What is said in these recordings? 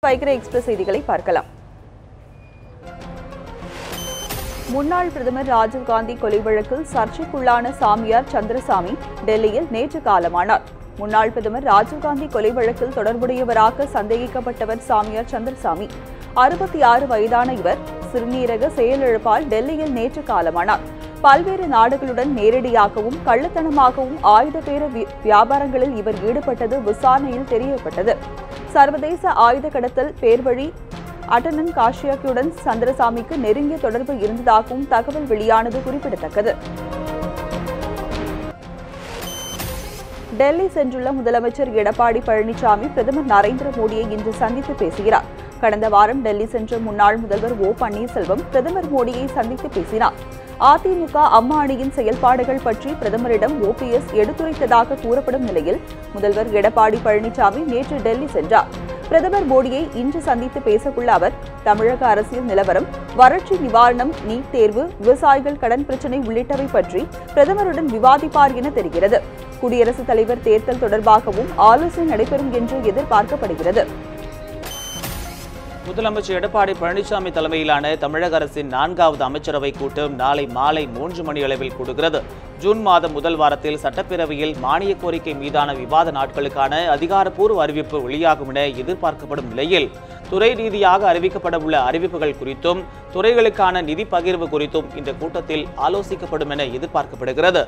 வைக்கிற எக்ஸ்பிரஸ் செய்திகளை பார்க்கலாம். முன்னாள் பிரதமர் ராஜீவ்காந்தி கொலை வழக்கில் சர்ச்சைக்குள்ளான சாமியார் சந்திரசாமி டெல்லியில் நேற்று காலமானார். முன்னாள் பிரதமர் ராஜீவ்காந்தி கொலை வழக்கில் தொடர்புடையவராக சந்தேகிக்கப்பட்டவர் சாமியார் சந்திரசாமி. 66 வயதான இவர் சிறுநீரக செயலிழப்பால் டெல்லியில் நேற்று காலமானார். பல்வேறு நாடுகளுடன் நேரடியாகவும் கள்ளத்தனமாகவும் ஆயுத பேர வியாபாரங்களில் இவர் ஈடுபட்டது விசாரணையில் தெரியப்பட்டது. சர்வதேச ஆயுத கடத்தல் பேர்வழி அட்டனன் காஷியாக்கியுடன் சந்திரசாமிக்கு நெருங்கிய தொடர்பு இருந்ததாகவும் தகவல் வெளியானது குறிப்பிடத்தக்கது. டெல்லி சென்றுள்ள முதலமைச்சர் எடப்பாடி பழனிசாமி பிரதமர் நரேந்திர மோடியை இன்று சந்தித்து பேசுகிறார். கடந்த வாரம் டெல்லி சென்ற முன்னாள் முதல்வர் ஓ பன்னீர்செல்வம் பிரதமர் மோடியை சந்தித்து பேசினார். அதிமுக அம்மா அணியின் செயல்பாடுகள் பற்றி பிரதமரிடம் ஓபிஎஸ் எடுத்துரைத்ததாக கூறப்படும் நிலையில் முதல்வர் எடப்பாடி பழனிசாமி நேற்று டெல்லி சென்றார். பிரதமர் மோடியை இன்று சந்தித்து பேசவுள்ள அவர் தமிழக அரசியல் நிலவரம், வறட்சி நிவாரணம், நீட் தேர்வு, விவசாயிகள் கடன் பிரச்சினை உள்ளிட்டவை பற்றி பிரதமருடன் விவாதிப்பார் என தெரிகிறது. குடியரசுத் தலைவர் தேர்தல் தொடர்பாகவும் ஆலோசனை நடைபெறும் என்று எதிர்பார்க்கப்படுகிறது. முதலமைச்சர் எடப்பாடி பழனிசாமி தலைமையிலான தமிழக அரசின் 4வது அமைச்சரவை கூட்டம் நாளை மாலை 3 மணி அளவில் கூடுகிறது. ஜூன் மாதம் முதல் வாரத்தில் சட்டப்பேரவையில் மானிய கோரிக்கை மீதான விவாத நாட்களுக்கான அதிகாரப்பூர்வ அறிவிப்பு வெளியாகும் என எதிர்பார்க்கப்படும் நிலையில் துறை ரீதியாக அறிவிக்கப்பட உள்ள அறிவிப்புகள் குறித்தும் துறைகளுக்கான நிதி பகிர்வு குறித்தும் இந்த கூட்டத்தில் ஆலோசிக்கப்படும் என எதிர்பார்க்கப்படுகிறது.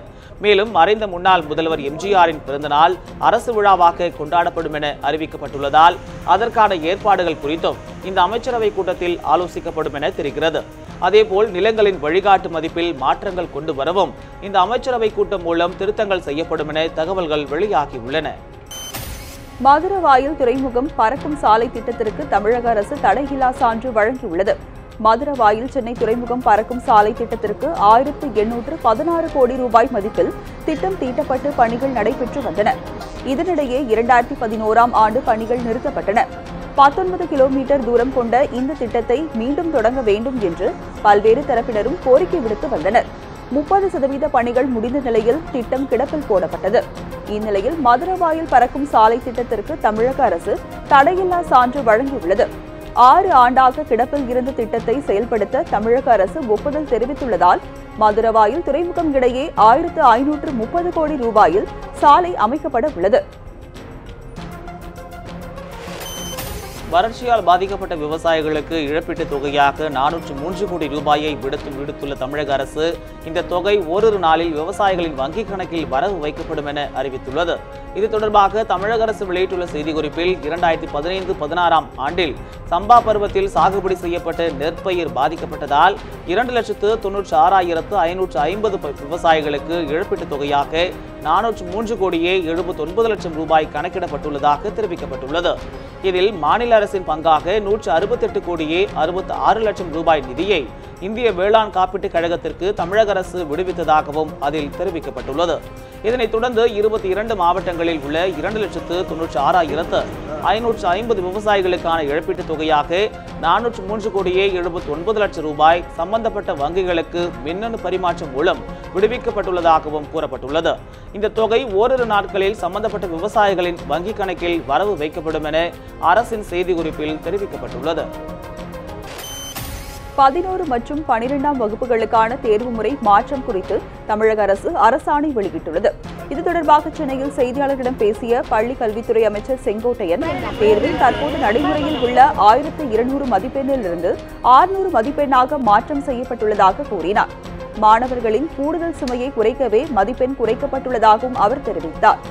மேலும் மறைந்த முன்னாள் முதல்வர் எம்ஜிஆரின் பிறந்தநாள் அரசு விழாவாக கொண்டாடப்படும் என அறிவிக்கப்பட்டுள்ளதால் அதற்கான ஏற்பாடுகள் குறித்தும் இந்த அமைச்சரவை கூட்டத்தில் ஆலோசிக்கப்படும் என தெரிகிறது. அதேபோல் நிலங்களின் வழிகாட்டு மதிப்பில் மாற்றங்கள் கொண்டு வரவும் இந்த அமைச்சரவை கூட்டம் மூலம் திருத்தங்கள் செய்யப்படும் என தகவல்கள் வெளியாகியுள்ளன. மதுரவாயல் துறைமுகம் பறக்கும் சாலை திட்டத்திற்கு தமிழக அரசு தடையில்லா சான்று வழங்கியுள்ளது. மதுரவாயல் சென்னை துறைமுகம் பறக்கும் சாலை திட்டத்திற்கு 1816 கோடி ரூபாய் மதிப்பில் திட்டம் தீட்டப்பட்டு பணிகள் நடைபெற்று வந்தன. இதனிடையே 2011ஆம் ஆண்டு பணிகள் நிறுத்தப்பட்டன. 19 கிலோமீட்டர் தூரம் கொண்ட இந்த திட்டத்தை மீண்டும் தொடங்க வேண்டும் என்று பல்வேறு தரப்பினரும் கோரிக்கை விடுத்து வந்தனர். 30% பணிகள் முடிந்த நிலையில் திட்டம் கிடப்பில் போடப்பட்டது. இந்நிலையில் மதுரவாயல் பறக்கும் சாலை திட்டத்திற்கு தமிழக அரசு தடையில்லா சான்று வழங்கியுள்ளது. 6 ஆண்டாக கிடப்பில் இருந்த திட்டத்தை செயல்படுத்த தமிழக அரசு ஒப்புதல் தெரிவித்துள்ளதால் மதுரவாயல் துறைமுகம் இடையே 1530 கோடி ரூபாயில் சாலை அமைக்கப்பட உள்ளது. வறட்சியால் பாதிக்கப்பட்ட விவசாயிகளுக்கு இழப்பீட்டுத் தொகையாக 403 கோடி ரூபாயை விடுத்துள்ள தமிழக அரசு இந்த தொகை ஓரிரு நாளில் விவசாயிகளின் வங்கிக் கணக்கில் வரவு வைக்கப்படும் என அறிவித்துள்ளது. இது தொடர்பாக தமிழக அரசு வெளியிட்டுள்ள செய்திக்குறிப்பில் 2015-16ஆம் ஆண்டில் சம்பா பருவத்தில் சாகுபடி செய்யப்பட்ட நெற்பயிர் பாதிக்கப்பட்டதால் 2,96,550 விவசாயிகளுக்கு இழப்பீட்டுத் தொகையாக 403 கோடியே 79 லட்சம் ரூபாய் கணக்கிடப்பட்டுள்ளதாக தெரிவிக்கப்பட்டுள்ளது. இதில் மாநில அரசின் பங்காக 168 கோடியே 66 லட்சம் ரூபாய் நிதியை இந்திய வேளாண் காப்பீட்டுக் கழகத்திற்கு தமிழக அரசு விடுவித்ததாகவும் அதில் தெரிவிக்கப்பட்டுள்ளது. இதனைத் தொடர்ந்து 22 மாவட்டங்களில் உள்ள 2,96,550 விவசாயிகளுக்கான இழப்பீட்டுத் தொகையாக 403 கோடியே 79 லட்சம் ரூபாய் சம்பந்தப்பட்ட வங்கிகளுக்கு மின்னணு பரிமாற்றம் மூலம் விடுவிக்கப்பட்டுள்ளதாகவும் கூறப்பட்டுள்ளது. இந்த தொகை ஓரிரு நாட்களில் சம்பந்தப்பட்ட விவசாயிகளின் வங்கிக் கணக்கில் வரவு வைக்கப்படும் என அரசின் செய்திக்குறிப்பில் தெரிவிக்கப்பட்டுள்ளது. 11 மற்றும் 12ஆம் வகுப்புகளுக்கான தேர்வு முறை மாற்றம் குறித்து தமிழக அரசு அரசாணை வெளியிட்டுள்ளது. இது தொடர்பாக சென்னையில் செய்தியாளர்களிடம் பேசிய பள்ளிக் கல்வித்துறை அமைச்சர் செங்கோட்டையன், தேர்வில் தற்போது நடைமுறையில் உள்ள 1200 மதிப்பெண்ணிலிருந்து 600 மதிப்பெண்ணாக மாற்றம் செய்யப்பட்டுள்ளதாக கூறினார். மாணவர்களின் கூடுதல் சுமையை குறைக்கவே மதிப்பெண் குறைக்கப்பட்டுள்ளதாகவும் அவர் தெரிவித்தார்.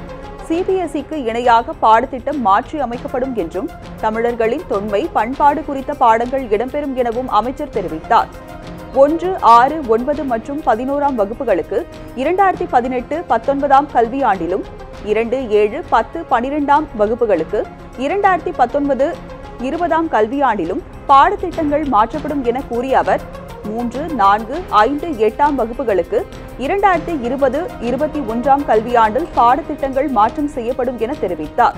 சிபிஎஸ்இக்கு இணையாக பாடத்திட்டம் மாற்றி அமைக்கப்படும் என்றும் தமிழர்களின் தொன்மை, பண்பாடு குறித்த பாடங்கள் இடம்பெறும் எனவும் அமைச்சர் தெரிவித்தார். 1, 6, 9 மற்றும் 11ஆம் வகுப்புகளுக்கு 2018-19ஆம் கல்வியாண்டிலும் 2, 7, 10, 12ஆம் வகுப்புகளுக்கு 2019-20ஆம் கல்வியாண்டிலும் பாடத்திட்டங்கள் மாற்றப்படும் என கூறிய அவர் 3, 4, 5, 8ஆம் வகுப்புகளுக்கு 2020-21ஆம் கல்வியாண்டில் பாடத்திட்டங்கள் மாற்றம் செய்யப்படும் என தெரிவித்தார்.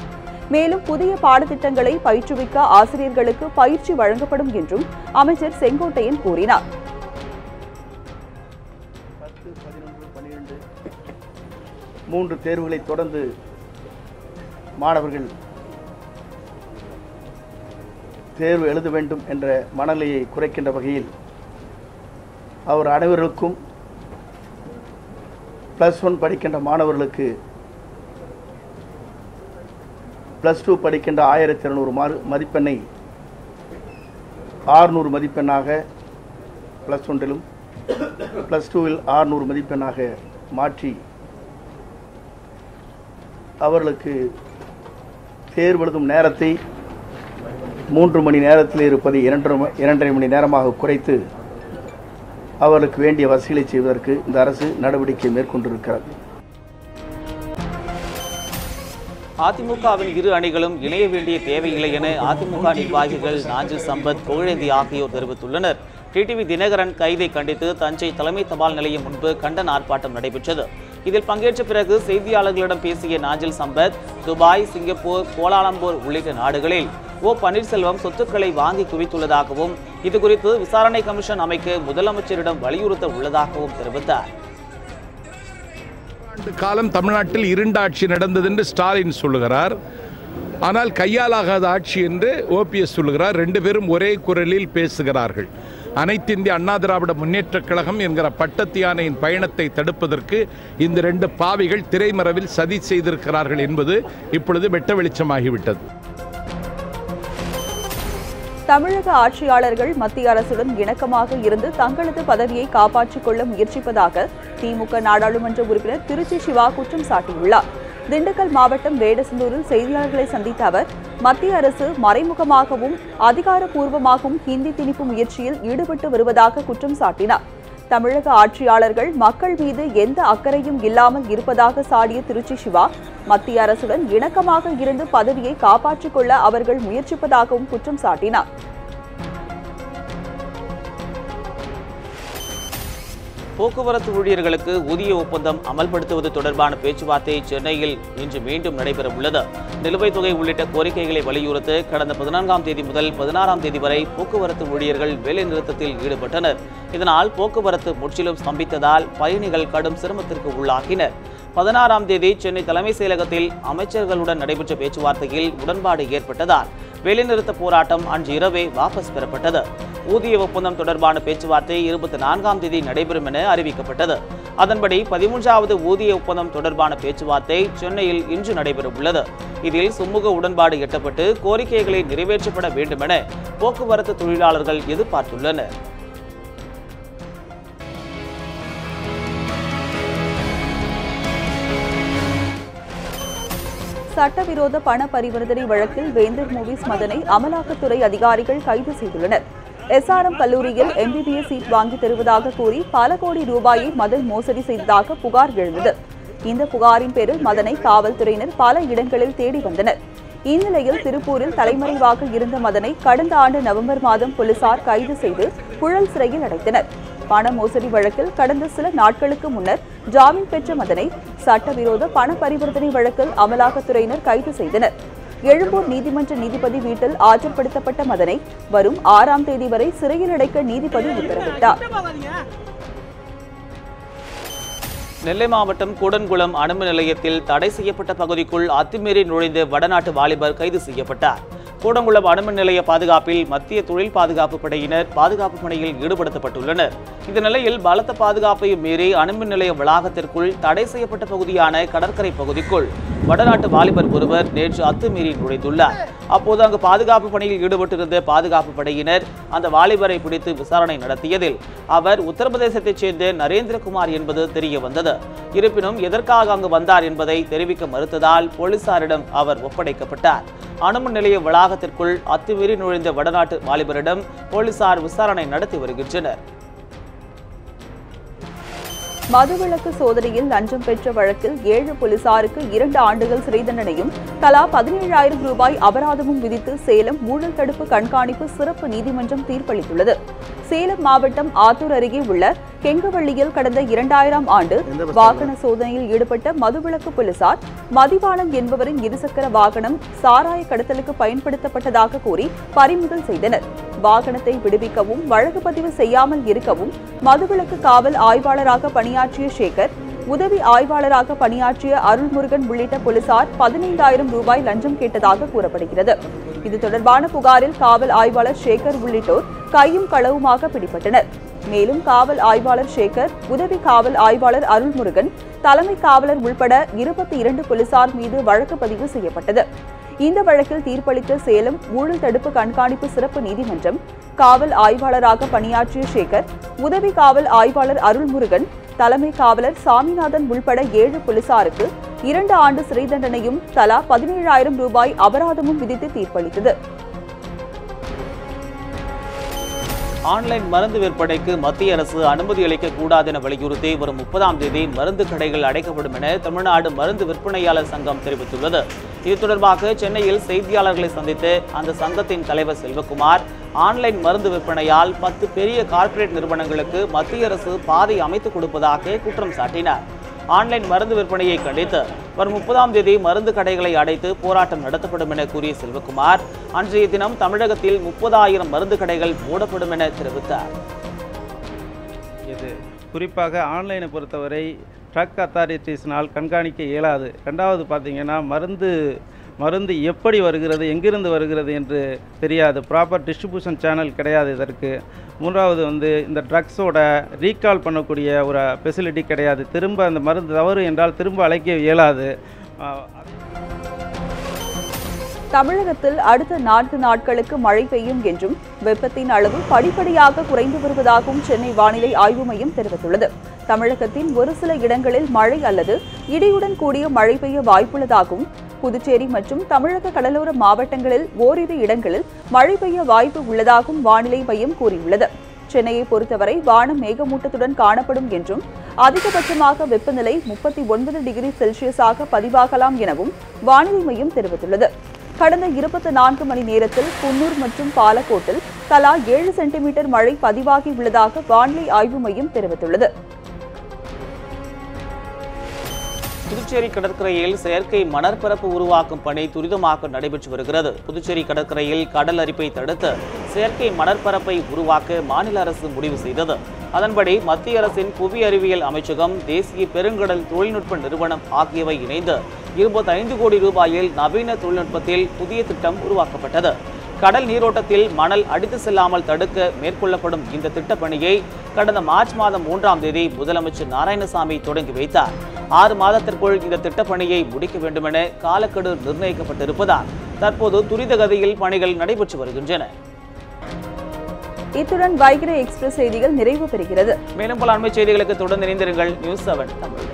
மேலும் புதிய பாடத்திட்டங்களை பயிற்றுவிக்க ஆசிரியர்களுக்கு பயிற்சி வழங்கப்படும் என்றும் அமைச்சர் செங்கோட்டையன் கூறினார். 10, 11, 12 3 தேர்வுகளை தொடர்ந்து மாணவர்கள் தேர்வு எழுத வேண்டும் என்ற மனநிலையை குறைக்கின்ற வகையில் அவர் அனைவருக்கும் +1 படிக்கின்ற மாணவர்களுக்கு +2 படிக்கின்ற 1200 மதிப்பெண்ணை 600 மதிப்பெண்ணாக +1லும் +2ல் 600 மதிப்பெண்ணாக மாற்றி அவர்களுக்கு தேர்வு எழுதும் நேரத்தை 3 மணி நேரத்தில் இருப்பதை 2.5 மணி நேரமாக குறைத்து அவர்களுக்கு வேண்டிய வசதிகளை செய்வதற்கு இந்த அரசு நடவடிக்கை மேற்கொண்டிருக்கிறது. அதிமுகவின் இரு அணிகளும் இணைய வேண்டிய தேவையில்லை என அதிமுக நிர்வாகிகள் நாஞ்சில் சம்பத், புகழேந்தி ஆகியோர் தெரிவித்துள்ளனர். டிடிவி தினகரன் கைதை கண்டித்து தஞ்சை தலைமை தபால் நிலையம் முன்பு கண்டன ஆர்ப்பாட்டம் நடைபெற்றது. இதில் பங்கேற்ற பிறகு செய்தியாளர்களிடம் பேசிய Nanjil Sampath, Dubai, Singapore, Kuala Lumpur உள்ளிட்ட நாடுகளில் பன்னீர்செல்வம் சொத்துக்களை வாங்கி குவித்துள்ளதாகவும் இதுகுறித்து விசாரணை கமிஷன் அமைக்க முதலமைச்சரிடம் வலியுறுத்த உள்ளதாகவும் தெரிவித்தார். காலம் தமிழ்நாட்டில் இருண்ட ஆட்சி நடந்தது என்று ஸ்டாலின் சொல்லுகிறார். ஆனால் கையாலாகாத ஆட்சி என்று ஓபிஎஸ் சொல்லுகிறார். 2 பேரும் ஒரே குரலில் பேசுகிறார்கள். அனைத்து இந்திய அண்ணா திராவிட முன்னேற்றக் கழகம் என்கிற பட்டத்து யானையின் பயணத்தை தடுப்பதற்கு இந்த 2 பாவிகள் திரைமறைவில் சதி செய்திருக்கிறார்கள் என்பது இப்பொழுது வெட்ட வெளிச்சமாகிவிட்டது. தமிழக ஆட்சியாளர்கள் மத்திய அரசுடன் இணக்கமாக இருந்து தங்களது பதவியை காப்பாற்றிக் கொள்ள முயற்சிப்பதாக திமுக நாடாளுமன்ற உறுப்பினர் திருச்சி சிவா குற்றம் சாட்டியுள்ளார். திண்டுக்கல் மாவட்டம் வேடசந்தூரில் செய்தியாளர்களை சந்தித்த அவர், மத்திய அரசு மறைமுகமாகவும் அதிகாரப்பூர்வமாகவும் ஹிந்தி திணிப்பு முயற்சியில் ஈடுபட்டு வருவதாக குற்றம் சாட்டினார். தமிழக ஆட்சியாளர்கள் மக்கள் மீது எந்த அக்கறையும் இல்லாமல் இருப்பதாக சாடிய திருச்சி சிவா, மத்திய அரசுடன் இணக்கமாக இருந்து பதவியை காப்பாற்றிக் கொள்ள அவர்கள் முயற்சிப்பதாகவும் குற்றம் சாட்டினார். போக்குவரத்து ஊழியர்களுக்கு ஊதிய ஒப்பந்தம் அமல்படுத்துவது தொடர்பான பேச்சுவார்த்தை சென்னையில் இன்று மீண்டும் நடைபெற உள்ளது. நிலுவைத் தொகை உள்ளிட்ட கோரிக்கைகளை வலியுறுத்தி கடந்த 14ஆம் தேதி முதல் 16ஆம் தேதி வரை போக்குவரத்து ஊழியர்கள் வேலைநிறுத்தத்தில் ஈடுபட்டனர். இதனால் போக்குவரத்து முற்றிலும் ஸ்தம்பித்ததால் பயணிகள் கடும் சிரமத்திற்கு உள்ளாகினர். 16ஆம் தேதி சென்னை தலைமைச் செயலகத்தில் அமைச்சர்களுடன் நடைபெற்ற பேச்சுவார்த்தையில் உடன்பாடு ஏற்பட்டதால் வேலைநிறுத்த போராட்டம் அன்று இரவே வாபஸ் பெறப்பட்டது. ஊதிய ஒப்பந்தம் தொடர்பான பேச்சுவார்த்தை 24ஆம் தேதி நடைபெறும் என அறிவிக்கப்பட்டது. அதன்படி 13வது ஊதிய ஒப்பந்தம் தொடர்பான பேச்சுவார்த்தை சென்னையில் இன்று நடைபெற உள்ளது. இதில் சுமூக உடன்பாடு எட்டப்பட்டு கோரிக்கைகளை நிறைவேற்றப்பட வேண்டும் என போக்குவரத்து தொழிலாளர்கள் எதிர்பார்த்துள்ளனர். சட்டவிரோத பண பரிவர்த்தனை வழக்கில் வேந்தர் மூவிஸ் மதனை அமலாக்கத்துறை அதிகாரிகள் கைது செய்துள்ளனர். SRM கல்லூரியில் MBBS சீட் வாங்கி தருவதாக கூறி பல கோடி ரூபாயை மதன் மோசடி செய்ததாக புகார் எழுந்தது. இந்த புகாரின் பேரில் மதனை காவல்துறையினர் பல இடங்களில் தேடி வந்தனர். இந்நிலையில் திருப்பூரில் தலைமறைவாக இருந்த மதனை கடந்த ஆண்டு நவம்பர் மாதம் போலீசார் கைது செய்து புழல் சிறையில் அடைத்தனர். பண மோசடி வழக்கில் கடந்த சில நாட்களுக்கு முன்னர் ஜாமீன் பெற்ற மதனை சட்டவிரோத பண பரிவர்த்தனை வழக்கில் அமலாக்கத்துறையினர் கைது செய்தனர். எழும்பூர் நீதிமன்ற நீதிபதி வீட்டில் ஆஜர்படுத்தப்பட்ட மதனை வரும் 6ஆம் தேதி வரை சிறையில் அடைக்க நீதிபதி உத்தரவிட்டார். நெல்லை மாவட்டம் கூடன்குளம் அணுமின் நிலையத்தில் தடை செய்யப்பட்ட பகுதிக்குள் அத்துமீறி நுழைந்த வடநாட்டு வாலிபர் கைது செய்யப்பட்டார். கூடங்குளம் அணுமின் நிலைய பாதுகாப்பில் மத்திய தொழில் பாதுகாப்பு படையினர் பாதுகாப்பு பணியில் ஈடுபடுத்தப்பட்டுள்ளனர். இந்த நிலையில் பலத்த பாதுகாப்பையும் மீறி அணுமின் நிலைய வளாகத்திற்குள் தடை செய்யப்பட்ட பகுதியான கடற்கரை பகுதிக்குள் வடநாட்டு வாலிபர் ஒருவர் நேற்று அத்துமீறி நுழைந்துள்ளார். அப்போது அங்கு பாதுகாப்பு பணியில் ஈடுபட்டிருந்த பாதுகாப்பு படையினர் அந்த வாலிபரை பிடித்து விசாரணை நடத்தியதில் அவர் உத்தரப்பிரதேசத்தைச் சேர்ந்த நரேந்திரகுமார் என்பது தெரிய வந்தது. இருப்பினும் எதற்காக அங்கு வந்தார் என்பதை தெரிவிக்க மறுத்ததால் போலீசாரிடம் அவர் ஒப்படைக்கப்பட்டார். அணுமின் நிலைய வளாகத்திற்குள் அத்துமீறி நுழைந்த வடநாட்டு வாலிபரிடம் போலீசார் விசாரணை நடத்தி வருகின்றனர். மதுவிலக்கு சோதனையில் லஞ்சம் பெற்ற வழக்கில் 7 போலீசாருக்கு 2 ஆண்டுகள் சிறை தண்டனையும் தலா 17,000 ரூபாய் அபராதமும் விதித்து சேலம் ஊழல் தடுப்பு கண்காணிப்பு சிறப்பு நீதிமன்றம் தீர்ப்பளித்துள்ளது. சேலம் மாவட்டம் ஆத்தூர் அருகே உள்ள கெங்கவள்ளியில் கடந்த 2000ஆம் ஆண்டு வாகன சோதனையில் ஈடுபட்ட மதுவிலக்கு போலீசார் மதிவாணன் என்பவரின் இருசக்கர வாகனம் சாராய கடத்தலுக்கு பயன்படுத்தப்பட்டதாக கூறி பறிமுதல் செய்தனர். வாகனத்தை விடுவிக்கவும் வழக்கு பதிவு செய்யாமல் இருக்கவும் மதுவிலக்கு காவல் ஆய்வாளராக பணியாற்றிய சேகர் உதவி ஆய்வாளராக பணியாற்றிய அருள்முருகன் உள்ளிட்ட போலீசார் 15,000 ரூபாய் லஞ்சம் கேட்டதாக கூறப்படுகிறது. இது தொடர்பான புகாரில் காவல் ஆய்வாளர் சேகர் உள்ளிட்டோர் கையும் களவுமாக பிடிபட்டனர். மேலும் காவல் ஆய்வாளர் சேகர், உதவி காவல் ஆய்வாளர் அருள்முருகன், தலைமை காவலர் உள்பட 22 போலீசார் மீது வழக்கு பதிவு செய்யப்பட்டது. இந்த வழக்கில் தீர்ப்பளித்த சேலம் ஊழல் தடுப்பு கண்காணிப்பு சிறப்பு நீதிமன்றம் காவல் ஆய்வாளராக பணியாற்றிய சேகர், உதவி காவல் ஆய்வாளர் அருள்முருகன், தலைமை காவலர் சாமிநாதன் உள்பட 7 போலீசாருக்கு 2 ஆண்டு சிறை தண்டனையும் தலா 17,000 ரூபாய் அபராதமும் விதித்து தீர்ப்பளித்தது. ஆன்லைன் மருந்து விற்பனைக்கு மத்திய அரசு அனுமதி அளிக்க கூடாது என வலியுறுத்தி வரும் 30ஆம் தேதி மருந்து கடைகள் அடைக்கப்படும் என தமிழ்நாடு மருந்து விற்பனையாளர் சங்கம் தெரிவித்துள்ளது. இது தொடர்பாக சென்னையில் செய்தியாளர்களை சந்தித்து அந்த சங்கத்தின் தலைவர் செல்வகுமார், ஆன்லைன் மருந்து விற்பனையால் 10 பெரிய கார்ப்பரேட் நிறுவனங்களுக்கு மத்திய அரசு பாதை அமைத்துக் கொடுப்பதாக குற்றம் சாட்டினார். ஆன்லைன் மருந்து விற்பனையை கண்டித்து வரும் 30ஆம் தேதி மருந்து கடைகளை அடைத்து போராட்டம் நடத்தப்படும் என கூறிய செல்வகுமார், அன்றைய தினம் தமிழகத்தில் 30,000 மருந்து கடைகள் மூடப்படும் என தெரிவித்தார். இது குறிப்பாக ஆன்லைனை பொறுத்தவரை ட்ரக் அத்தாரிட்டிஸ்னால் கண்காணிக்க இயலாது. ரெண்டாவது பார்த்தீங்கன்னா மருந்து எப்படி வருகிறது, எங்கிருந்து வருகிறது என்று தெரியாது. ப்ராப்பர் டிஸ்ட்ரிபியூஷன் சேனல் கிடையாது இதற்கு. மூன்றாவது இந்த ட்ரக்ஸோட ரீகால் பண்ணக்கூடிய ஒரு ஃபெசிலிட்டி கிடையாது. திரும்ப அந்த மருந்து தவறு என்றால் திரும்ப அழைக்க இயலாது. தமிழகத்தில் அடுத்த 4 நாட்களுக்கு மழை பெய்யும் என்றும் வெப்பத்தின் அளவு படிப்படியாக குறைந்து வருவதாகவும் சென்னை வானிலை ஆய்வு மையம் தெரிவித்துள்ளது. தமிழகத்தின் ஒரு சில இடங்களில் மழை அல்லது இடியுடன் கூடிய மழை பெய்ய வாய்ப்புள்ளதாகவும், புதுச்சேரி மற்றும் தமிழக கடலோர மாவட்டங்களில் ஓரிரு இடங்களில் மழை பெய்ய வாய்ப்பு உள்ளதாகவும் வானிலை மையம் கூறியுள்ளது. சென்னையை பொறுத்தவரை வானம் மேகமூட்டத்துடன் காணப்படும் என்றும், அதிகபட்சமாக வெப்பநிலை 39 டிகிரி செல்சியஸாக பதிவாகலாம் எனவும் வானிலை மையம் தெரிவித்துள்ளது. கடந்த 24 மணி நேரத்தில் குன்னூர் மற்றும் பாலக்கோட்டில் தலா 7 சென்டிமீட்டர் மழை பதிவாகியுள்ளதாக வானிலை ஆய்வு மையம் தெரிவித்துள்ளது. புதுச்சேரி கடற்கரையில் செயற்கை மணற்பரப்பு உருவாக்கும் பணி துரிதமாக நடைபெற்று வருகிறது. புதுச்சேரி கடற்கரையில் கடல் அரிப்பை தடுத்து செயற்கை மணற்பரப்பை உருவாக்க மாநில அரசு முடிவு செய்தது. அதன்படி மத்திய அரசின் புவி அறிவியல் அமைச்சகம், தேசிய பெருங்கடல் தொழில்நுட்ப நிறுவனம் ஆகியவை இணைந்து 25 கோடி ரூபாயில் நவீன தொழில்நுட்பத்தில் புதிய திட்டம் உருவாக்கப்பட்டது. கடல் நீரோட்டத்தில் மணல் அடித்து செல்லாமல் தடுக்க மேற்கொள்ளப்படும் இந்த திட்டப்பணியை கடந்த மார்ச் மாதம் 3ஆம் தேதி முதலமைச்சர் நாராயணசாமி தொடங்கி வைத்தார். 6 மாதத்திற்குள் இந்த திட்டப்பணியை முடிக்க வேண்டுமென காலக்கெடு நிர்ணயிக்கப்பட்டிருப்பதால் தற்போது துரித கதியில் பணிகள் நடைபெற்று வருகின்றன. இத்துடன் வைகரை எக்ஸ்பிரஸ் செய்திகள் நிறைவு பெறுகிறது. மேலும் பல அண்மை செய்திகளுக்கு தொடர்ந்து இணைந்திருங்கள். நியூஸ் 7 தமிழ்.